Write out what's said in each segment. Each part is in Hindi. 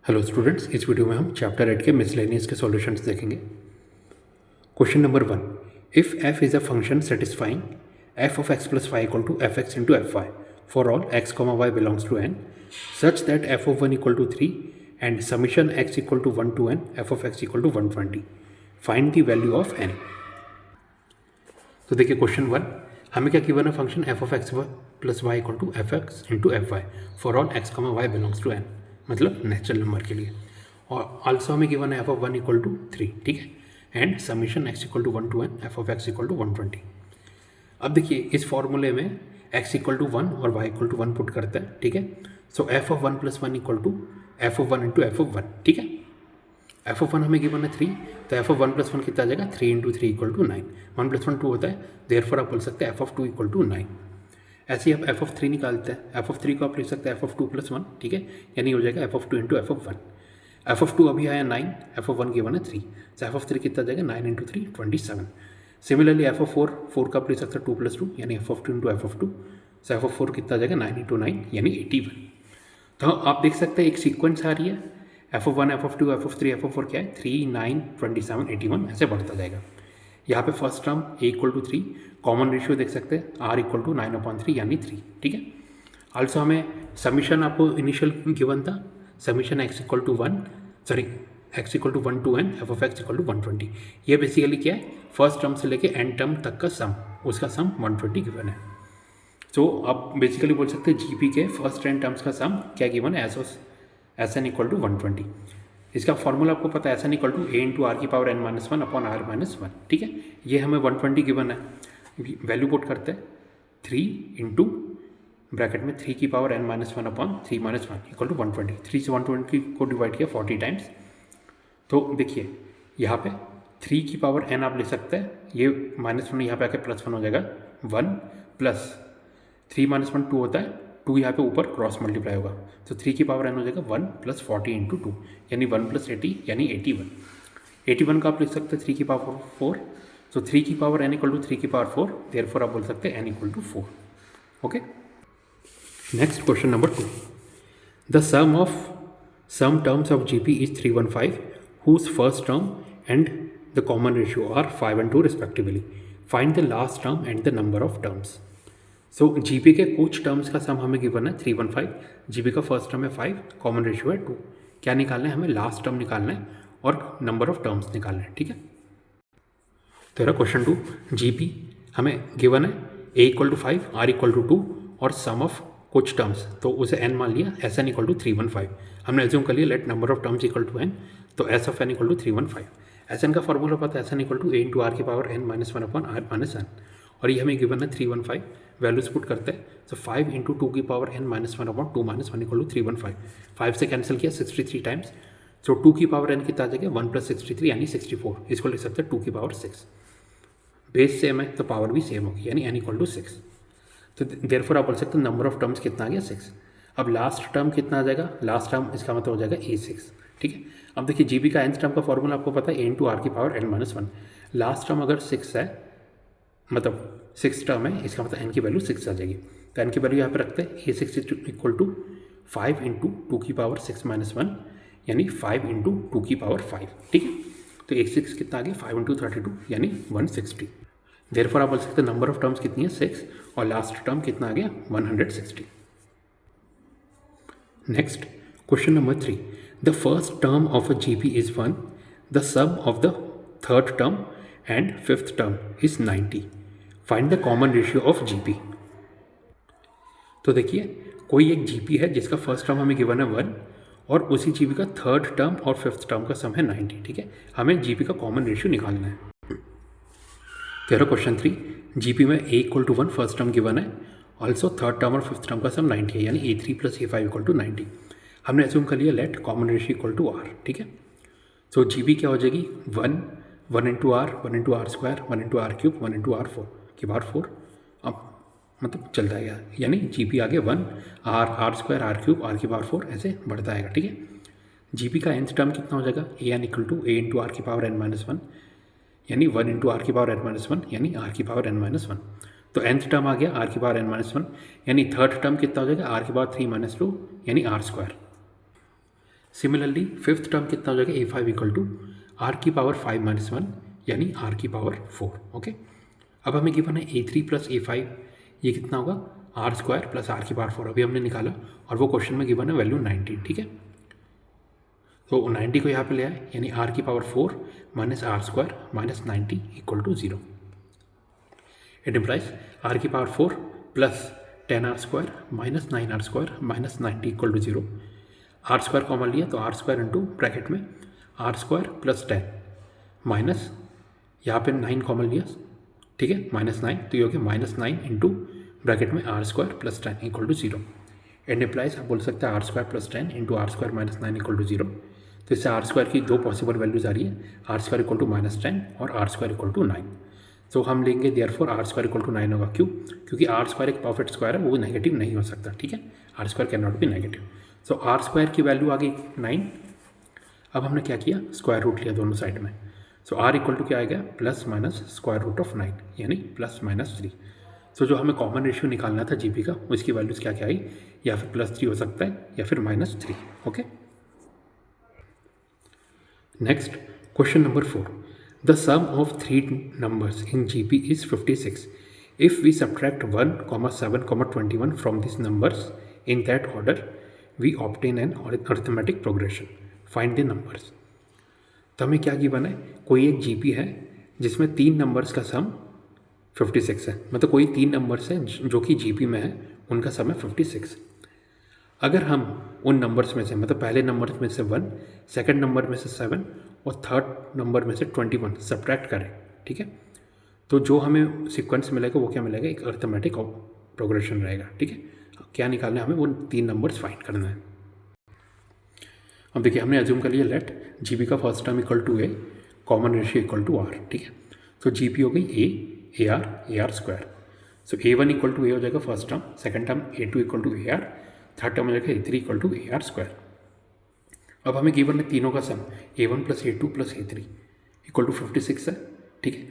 हेलो स्टूडेंट्स, इस वीडियो में हम चैप्टर 8 के मिसलेनियस के सॉल्यूशंस देखेंगे। Question number 1, if f is a function satisfying f of x plus y equal to fx into fy for all x comma y belongs to n such that f of 1 equal to 3 and summation x equal to 1 to n f of x equal to 120, find the value of n। तो देखिए क्वेश्चन 1, हमें क्या गिवन है function f of x plus y equal to fx into fy for all x comma y belongs to n, मतलब नेचुरल नंबर के लिए। और आल्सो हमें गिवन है एफ ऑफ 1 इक्वल टू 3, ठीक है, and summation x equal to 1 to n F of x equal to 120। अब देखिए इस फॉर्मूले में x इक्वल टू 1 और y इक्वल टू 1 पुट करते हैं, ठीक है। So F of 1 plus 1 equal to F of 1 into F of 1, ठीक है। एफ ऑफ 1 हमें गिवन है 3, तो एफ ऑफ 1 प्लस 1 कितना आ जाएगा, 3 इंटू 3 इक्वल टू 9। 1 प्लस 1 2 होता है, देयरफॉर आप बोल सकते हैं एफ ऑफ 2 इक्वल टू 9। ऐसे ही आप एफ ऑफ 3 निकालते हैं, एफ ऑफ 3 को आप लिख सकते हैं एफ ऑफ 2 प्लस 1, ठीक है, यानी हो जाएगा F of 2 into F of 1। F of 2 अभी आया 9, एफ ऑफ 1 गिवन है 3, तो एफ ऑफ 3 कितना जाएगा, 9 इंटू 3 27। सिमिलरली एफ ऑफ 4 का आप लिख सकते हैं 2 प्लस 2 यानी F of 2 into F of 2, तो एफ ऑफ 4 कितना जाएगा 9 इंटू 9 यानी 81। तो आप देख सकते हैं एक सीक्वेंस आ रही है, F of 1 F of 2 F of 3 F of 4 क्या है, 3 9 27 81 ऐसे बढ़ता जाएगा। यहाँ पे first term a equal to 3, common ratio देख सकते हैं r इक्वल टू 9/3 यानी 3, ठीक है। आल्सो हमें समीशन आपको इनिशियल गिवन था, summation x equal to 1 to n F of x equal to 120। ये बेसिकली क्या है, फर्स्ट टर्म से लेके एंड टर्म तक का सम, उसका सम 120 गिवन है। तो आप बेसिकली बोल सकते हैं जीपी के फर्स्ट एंड टर्म्स का सम क्या गिवन है, एस एन इक्वल टू 120। इसका फॉर्मूला आपको पता है, S N equal to A into R की power N minus 1 upon R minus 1, ठीक है। ये हमें 120 गिवन है, वैल्यू पुट करते हैं 3 इंटू ब्रैकेट में 3 की power N minus 1 upon 3 minus 1 equal to 120। 3 से 120 को डिवाइड किया 40 टाइम्स, तो देखिए यहाँ पे 3 की पावर एन आप ले सकते हैं, ये माइनस 1 यहाँ पे आके प्लस 1 हो जाएगा, 1 प्लस 3 माइनस 1 2 होता है, 2 यहाँ पे ऊपर क्रॉस मल्टीप्लाई होगा, तो 3 की पावर एन हो जाएगा 1 प्लस 40 इंटू 2 यानी 1 प्लस 80 यानी 81। 81 का आप लिख सकते हैं 3 की पावर 4, तो 3 की पावर n इक्वल टू 3 की पावर 4, देयरफॉर आप बोल सकते हैं n equal to 4। Okay, next question number 2, the sum terms of GP is 315 whose first term and the common ratio are 5 and 2 respectively, find the last term and the number of terms. So GP के कुछ टर्म्स का सम हमें गिवन है 315, जीपी का फर्स्ट टर्म है 5, कॉमन रेशियो है 2। क्या निकालना है हमें, लास्ट टर्म निकालना है और नंबर ऑफ टर्म्स निकालना है, ठीक है। तेरा क्वेश्चन 2, जीपी हमें गिवन है a equal to 5 r equal to 2 और सम ऑफ कुछ टर्म्स, तो उसे n मान लिया, एस एन इक्वल टू 315। हमने एज्यूम कर लिया let number of terms equal to n, तो S of n equal to 315। S N का फॉर्मूला पता है, S N equal to a into R की power n minus 1 upon R minus n, और ये हमें गिवन है 315। वैल्यूज पुट करते हैं, तो 5 इंटू 2 की power n minus 1 upon 2 minus 1 equal to 315। 5 से कैंसिल किया 63 टाइम्स, तो 2 की पावर n कितना आ जाएगा, 1 प्लस 63 यानी 64, इसको लिख सकते हैं 2 की पावर 6। बेस सेम है तो पावर भी सेम होगी यानी n इक्वल टू 6, तो देयरफॉर आप बोल सकते हैं नंबर ऑफ टर्म्स कितना आ गया, 6। अब लास्ट टर्म कितना आ जाएगा, लास्ट टर्म इसका मतलब हो जाएगा a6, ठीक है। अब देखिए जीबी का nth टर्म का फॉर्मूला आपको पता है a इंटू आर की power n minus 1, last term अगर 6 है मतलब 6 टर्म है, इसका मतलब n की वैल्यू 6 आ जाएगी, तो n की वैल्यू यहाँ पे रखते हैं a6 इक्वल टू 5 इंटू 2 की पावर 6 माइनस 1 यानी 5 इंटू 2 की पावर 5, ठीक है। तो a6 कितना आ गया, 5 इंटू 32 यानी 160। देयरफॉर आप बोल सकते हैं नंबर ऑफ टर्म्स कितनी है, 6, और लास्ट टर्म कितना आ गया, 160। Next question number 3, the first term of a GP is 1, the sum of the third term and fifth term is 90, find the common ratio of GP. तो देखिए कोई एक जीपी है जिसका फर्स्ट टर्म हमें गिवन है 1 और उसी जीपी का थर्ड टर्म और फिफ्थ टर्म का सम है 90, ठीक है। हमें जीपी का कॉमन रेशियो निकालना है। तेरा क्वेश्चन 3, जीपी में a equal to 1 first term given है, ऑल्सो थर्ड टर्म और फिफ्थ टर्म का सम 90 है यानी a3 plus a5 equal to 90। हमने एज्यूम कर लिया let common ratio equal to r, ठीक है। तो जीपी क्या हो जाएगी, 1 into r, 1 into are square, 1 into r cube, 1 into r 4 की पावर 4, अब मतलब चलता है यानी जीपी आगे 1 r square r cube r की पावर 4 ऐसे बढ़ता आएगा, ठीक है। जीपी का nth टर्म कितना हो जाएगा, A N equal to a into R की पावर n माइनस 1 यानी 1 इंटू आर की पावर n माइनस 1 यानी आर की पावर n माइनस 1, तो nth टर्म आ गया आर की पावर n माइनस 1 यानी थर्ड टर्म कितना हो जाएगा, आर की पावर 3 माइनस 2 यानी r square. Similarly fifth term कितना हो जाएगा a5 इक्वल टू आर की पावर 5 माइनस 1 यानी आर की पावर 4। ओके, अब हमें गिवन है a3 प्लस a5, ये कितना होगा आर स्क्वायर प्लस आर की पावर 4, अभी हमने निकाला और वो क्वेश्चन में गिवन है वैल्यू 90। ठीक है, तो 90 को यहाँ पे ले आए यानी आर की power 4 minus are square minus 90 equal to 0। It implies R की power 4 plus 10 R square minus 9 R square minus 90 equal to 0। R square common लिया तो आर स्क्वायर इंटू ब्रैकेट में आर स्क्वायर प्लस 10 माइनस यहाँ पे 9 कॉमन लिया, ठीक है, माइनस 9, तो ये हो गया माइनस 9 इंटू ब्रैकेट में are square plus 10 equal to 0। And implies आप बोल सकते हैं r square plus 10 into are square minus 9 equal to 0। तो इससे आर स्क्वायर की दो पॉसिबल वैल्यूज आ रही है, r square equal to minus 10 और आर स्क्वायर इक्वल टू 9। तो हम लेंगे therefore r square equal to 9 होगा। क्यों? क्योंकि आर स्क्वायर एक परफेक्ट स्क्वायर है, वो नेगेटिव नहीं हो सकता। ठीक है, r square can not be negative. So r square की वैल्यू आ गई 9। अब हमने क्या किया, स्क्वायर रूट लिया दोनों साइड में। सो आर इक्वल टू क्या आएगा, plus minus square root of 9 यानी प्लस माइनस 3। सो जो हमें कॉमन रेशियो निकालना था जीपी का, उसकी वैल्यूज क्या क्या आई, या फिर प्लस 3 हो सकता है या फिर minus 3। Okay, next question number 4, the sum of 3 numbers in GP is 56। If we subtract 1, 7, 21 from this numbers in that order we obtain an arithmetic progression, find the numbers. तो हमें क्या गिवन है, कोई एक जीपी है जिसमें 3 नंबर्स का सम 56 है, मतलब कोई 3 नंबर्स हैं जो कि जीपी में है, उनका सम है 56। अगर हम उन नंबर्स में से, मतलब पहले नंबर में से 1, सेकंड नंबर में से 7 और थर्ड नंबर में से 21 सब्ट्रैक्ट करें, ठीक है, तो जो हमें सीक्वेंस मिलेगा वो क्या मिलेगा, एक अरिथमेटिक प्रोग्रेशन रहेगा। ठीक है, क्या निकालना है हमें, वो 3 नंबर्स फाइंड करना है। अब देखिए हमने अज्यूम कर लिया लेट जीपी का first term equal to A, common ratio equal to R. ठीक है, तो जीपी हो गई A are square. So A1 equal to A हो जाएगा first term, second term A2 equal to A R, third term हो जाएगा A3 equal to A are square. अब हमें गिवन है तीनों का sum A1 plus A2 plus A3 equal to 56 है। ठीक है,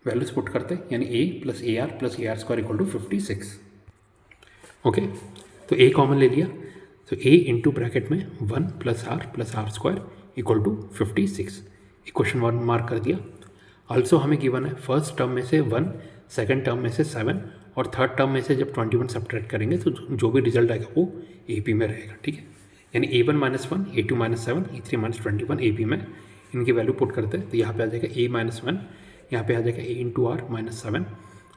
वैल्यूज पुट करते हैं यानी A plus a are square equal to 56। Okay, तो A कॉमन ले लिया, तो A इंटू ब्रैकेट में 1 plus r square equal to 56, equation 1 mark कर दिया। ऑल्सो हमें गिवन है फर्स्ट टर्म में से 1, सेकंड टर्म में से 7 और थर्ड टर्म में से जब 21 सब्ट्रैक्ट करेंगे तो जो भी रिजल्ट आएगा वो AP में रहेगा। ठीक है, यानी A1 minus 1, A2 minus 7, A3 minus 21 AP में, इनकी वैल्यू पुट करते हैं तो यहाँ पे आ जाएगा A माइनस 1, यहाँ पे आ जाएगा A इंटू आर माइनस 7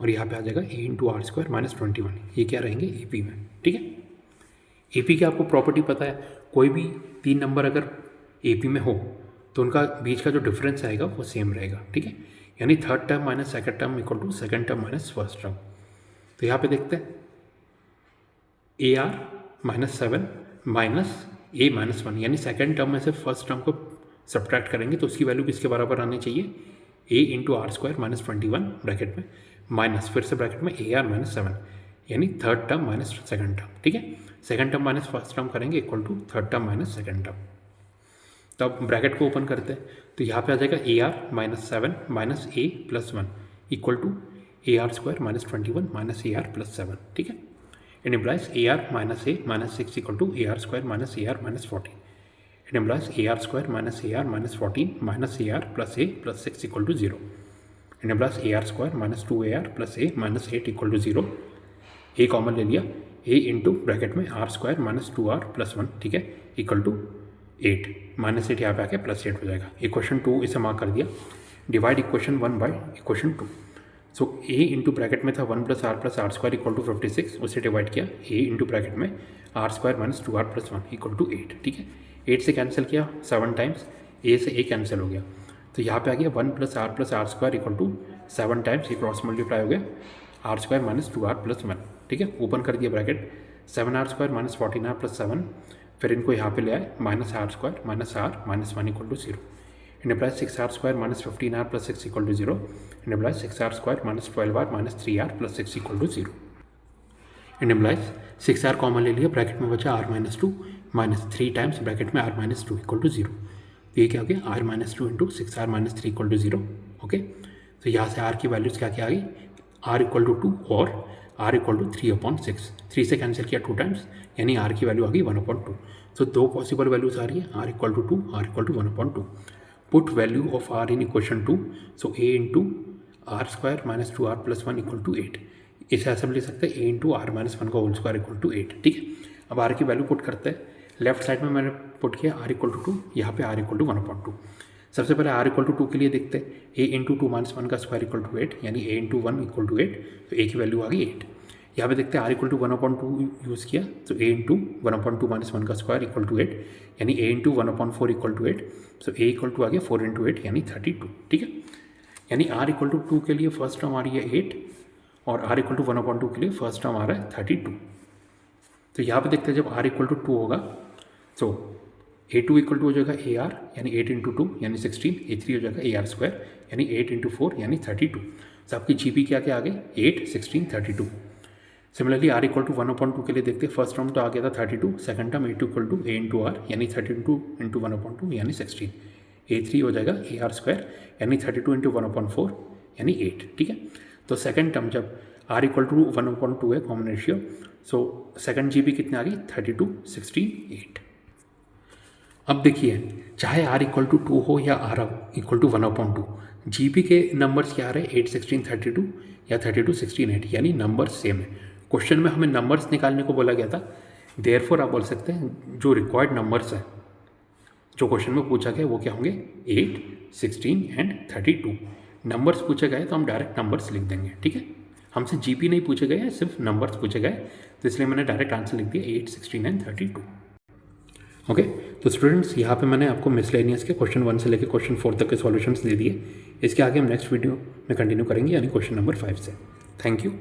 और यहाँ पे आ जाएगा A into are square minus 21। ये क्या रहेंगे AP में। ठीक है, AP की आपको प्रॉपर्टी पता है, कोई भी 3 नंबर अगर AP में हो तो उनका बीच का जो डिफरेंस आएगा वो सेम रहेगा। ठीक है, यानी third term minus second term equal to second term minus first term. तो यहाँ पे देखते हैं AR minus 7 minus A minus 1, यानी सेकंड टर्म में से फर्स्ट टर्म को सब्ट्रैक्ट करेंगे तो उसकी वैल्यू किसके बराबर आनी चाहिए, A into are square minus 21 bracket में माइनस फिर से ब्रैकेट में AR माइनस 7, यानी third term minus second term. ठीक है, second term minus first term करेंगे equal to third term minus second term. तो अब ब्रैकेट को ओपन करते हैं तो यहाँ पे आ जाएगा AR minus 7 minus A plus 1 equal to AR square minus 21 minus AR plus 7। ठीक है, it implies AR minus A minus 6 equal to AR square minus AR minus 14। It implies AR square minus AR minus 14 minus AR plus A plus 6 equal to 0। It implies AR square minus 2AR plus A minus 8 equal to 0। A common ले लिया, A इंटू ब्रैकेट में are square minus 2R plus 1, ठीक है, इक्वल टू 8 माइनस 8 यहाँ पे आके प्लस 8 हो जाएगा। इक्वेशन 2 इसे मार्क कर दिया, divide equation 1 by equation 2। So A into bracket में था 1 plus r square equal to 56, उसे डिवाइड किया A इंटू ब्रैकेट में are square minus 2R plus 1 equal to 8। ठीक है, 8 से कैंसिल किया 7 टाइम्स, A से A कैंसिल हो गया, तो यहाँ पे आ गया 1 plus r square equal to 7 times, ये क्रॉस मल्टीप्लाई हो गया are square minus 2R plus 1। ठीक है, ओपन कर दिया bracket, 7R square minus 14R plus 7, फिर इनको यहाँ पे ले आए minus are square minus r minus 1 equal to 0। It implies 6R square minus 15R plus 6 equal to 0। It implies 6R square minus 12R minus 3R plus 6 equal to 0। It implies 6R common ले लिया, ब्रैकेट में बचा R minus 2 minus 3 times bracket में R माइनस 2 इक्वल टू 0। ये क्या हो गया, R minus 2 into 6R minus 3 equal to 0। Okay, तो यहाँ से R की वैल्यूज़ क्या क्या आ गई, R इक्वल टू 2 और R इक्वल टू 3/6। 3 से कैंसिल किया 2 टाइम्स, यानी R की वैल्यू आ गई 1/2। सो दो पॉसिबल वैल्यूज आ रही है, r equal to 2, r equal to 1/2. Put value of r in equation 2, so a into are square minus 2r plus 1 equal to 8. इसे ऐसा भी लिख सकते हैं ए इंटू आर माइनस 1 का होल स्क्वायर इक्वल टू 8. ठीक है, अब आर की वैल्यू पुट करते हैं. लेफ्ट साइड में मैंने पुट किया आर इक्वल टू 2, यहाँ पे आर इक्वल टू 1/2. सबसे पहले आर इक्वल टू 2 के लिए देखते हैं. ए इंटू 2 माइनस 1 का स्क्वायर इक्वल टू 8, यानी ए इंटू 1 इक्वल टू 8. तो ए की वैल्यू आ गई 8. यहाँ पे देखते हैं आर इक्वल टू 1/2 यूज़ किया, तो ए इंटू 1/2 माइनस 1 का स्क्वायर इक्वल टू 8, यानी a into 1/4 equal to 8. So a equal to आ गया 4 इंटू 8 यानी 32. ठीक है, यानी आर इक्वल टू 2 के लिए फर्स्ट टर्म आ रही है 8 और आर इक्वल टू 1/2 के लिए फर्स्ट टर्म आ रहा है 32. तो यहाँ पे देखते हैं जब आर इक्वल टू 2 होगा तो A2 इक्वल टू हो जाएगा ए आर यानी 8 इंटू 2 यानी 16. A3 हो जाएगा ए आर स्क्वायर यानी 8 इंटू 4 यानी 32. तो आपकी जीपी क्या क्या आ गई 8, 16, 32. सिमिलरली आर इक्वल टू 1/2 के लिए देखते हैं. फर्स्ट टर्म तो आ गया था 32, second term A2 equal to A into r यानी 32 इंटू 1/2 यानी 16. A3 हो जाएगा ए आर स्क्वायर यानी 32 इंटू 1/4 यानी 8. ठीक है, तो सेकंड टर्म जब आर इक्वल टू 1/2 है common ratio, so second GP कितने आ गई 32, 16, 8. अब देखिए चाहे आर इक्वल टू 2 हो या आर इक्वल टू 1/2, जीपी के नंबर्स क्या आ रहे हैं 8, 16, 32 या 32, 16, 8 यानी नंबर सेम है. क्वेश्चन में हमें नंबर्स निकालने को बोला गया था, देयरफॉर आप बोल सकते हैं जो रिक्वायर्ड नंबर्स है जो क्वेश्चन में पूछा गया वो क्या होंगे 8, 16 एंड 32. नंबर्स पूछे गए तो हम डायरेक्ट नंबर्स लिख देंगे. ठीक है, हमसे जीपी नहीं पूछे गए, सिर्फ नंबर्स पूछे गए, तो इसलिए मैंने डायरेक्ट आंसर लिख दिया 8, 16 एंड 32. ओके, तो स्टूडेंट्स यहाँ पे मैंने आपको मिसलेनियस के क्वेश्चन 1 से लेकर क्वेश्चन 4 तक के सॉल्यूशंस दे दिए. इसके आगे हम नेक्स्ट वीडियो में कंटिन्यू करेंगे यानी क्वेश्चन नंबर 5 से. Thank you.